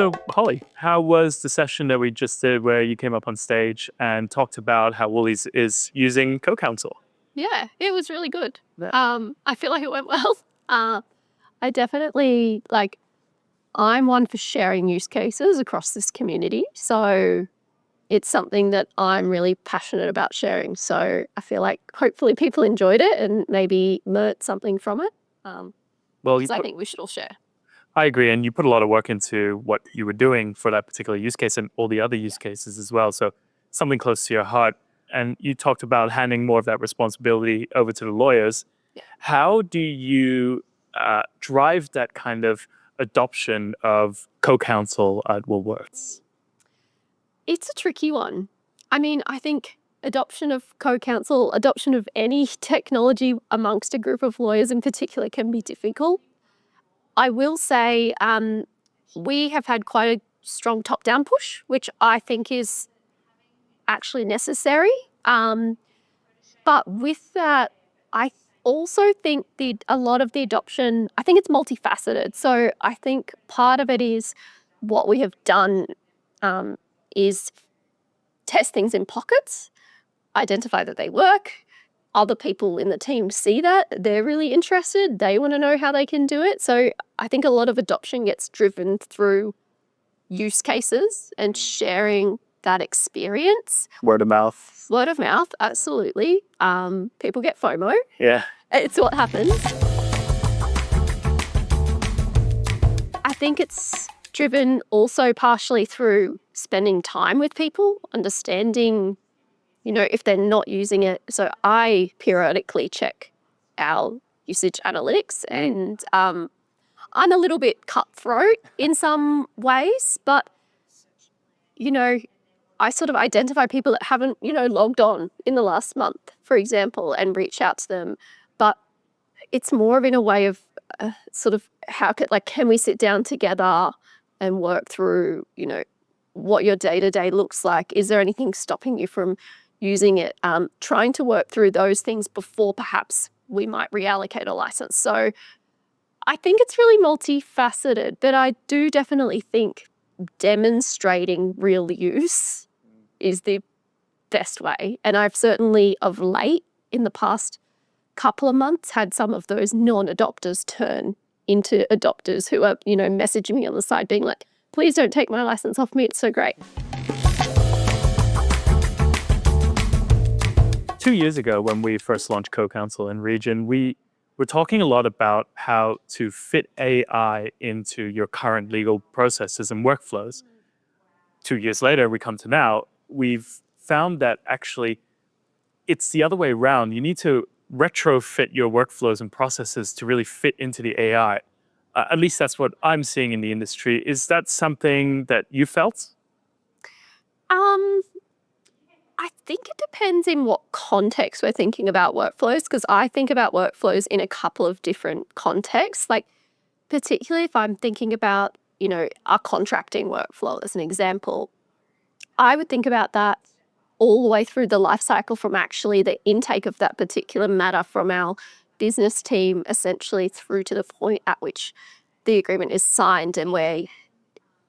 So, Holly, how was the session that we just did where you came up on stage and talked about how Woolies is using CoCounsel? Yeah, it was really good. Yeah. I feel like it went well. I definitely I'm one for sharing use cases across this community. So it's something that I'm really passionate about sharing. So I feel like hopefully people enjoyed it and maybe learnt something from it. Well, Because I think we should all share. I agree. And you put a lot of work into what you were doing for that particular use case and all the other use cases as well. So, something close to your heart. And you talked about handing more of that responsibility over to the lawyers. Yeah. How do you drive that kind of adoption of CoCounsel at Woolworths? It's a tricky one. I mean, I think adoption of CoCounsel, adoption of any technology amongst a group of lawyers in particular can be difficult. I will say we have had quite a strong top-down push, which I think is actually necessary. But with that, I also think a lot of the adoption, I think it's multifaceted. So I think part of it is what we have done is test things in pockets, identify that they work. Other people in the team see that, they're really interested, they want to know how they can do it. So I think a lot of adoption gets driven through use cases and sharing that experience. Word of mouth. Word of mouth, absolutely. People get FOMO. Yeah. It's what happens. I think it's driven also partially through spending time with people, understanding if they're not using it. So I periodically check our usage analytics and I'm a little bit cutthroat in some ways, but, I sort of identify people that haven't, logged on in the last month, for example, and reach out to them. But it's more of in a way of sort of can we sit down together and work through, what your day-to-day looks like? Is there anything stopping you from using it? Trying to work through those things before perhaps we might reallocate a license. So I think it's really multifaceted, but I do definitely think demonstrating real use is the best way. And I've certainly of late, in the past couple of months, had some of those non-adopters turn into adopters who are, messaging me on the side being like, please don't take my license off me, it's so great. 2 years ago, when we first launched CoCounsel in Region, we were talking a lot about how to fit AI into your current legal processes and workflows. 2 years later, we come to now, we've found that actually it's the other way around. You need to retrofit your workflows and processes to really fit into the AI. At least that's what I'm seeing in the industry. Is that something that you felt? I think it depends in what context we're thinking about workflows, because I think about workflows in a couple of different contexts. Like, particularly if I'm thinking about, our contracting workflow as an example, I would think about that all the way through the life cycle from actually the intake of that particular matter from our business team, essentially through to the point at which the agreement is signed and we're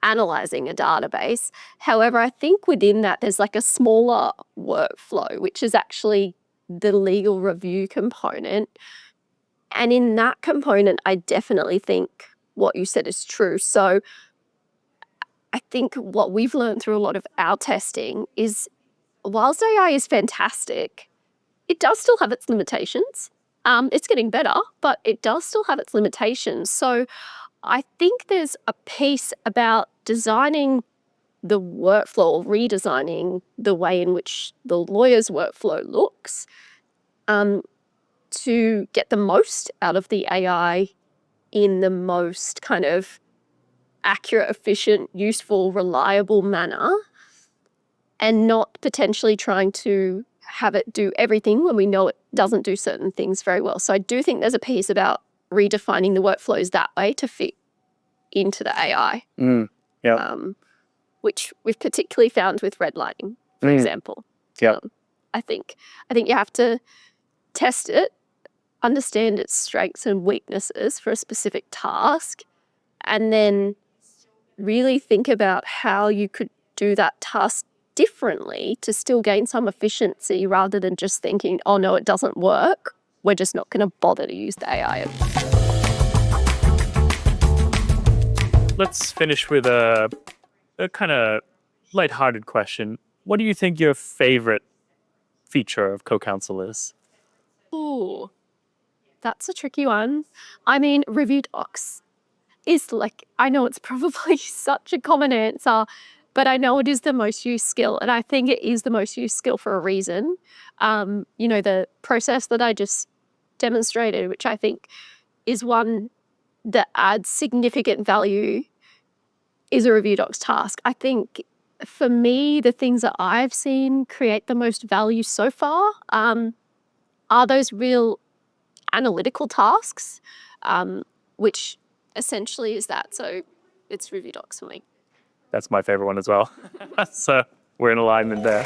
analyzing a database. However, I think within that there's like a smaller workflow, which is actually the legal review component. And in that component, I definitely think what you said is true. So I think what we've learned through a lot of our testing is, whilst AI is fantastic, it does still have its limitations. It's getting better, but it does still have its limitations. So I think there's a piece about designing the workflow or redesigning the way in which the lawyer's workflow looks to get the most out of the AI in the most kind of accurate, efficient, useful, reliable manner, and not potentially trying to have it do everything when we know it doesn't do certain things very well. So I do think there's a piece about redefining the workflows that way to fit into the AI, which we've particularly found with redlining, for example. I think you have to test it, understand its strengths and weaknesses for a specific task, and then really think about how you could do that task differently to still gain some efficiency rather than just thinking, oh no, it doesn't work. We're just not going to bother to use the AI. Let's finish with a kind of lighthearted question. What do you think your favorite feature of CoCounsel is? Ooh, that's a tricky one. I mean, review docs is like, I know it's probably such a common answer, but I know it is the most used skill. And I think it is the most used skill for a reason. The process that I just demonstrated, which I think is one that adds significant value, is a review docs task. I think for me, the things that I've seen create the most value so far are those real analytical tasks, which essentially is that. So it's review docs for me. That's my favorite one as well. So we're in alignment there.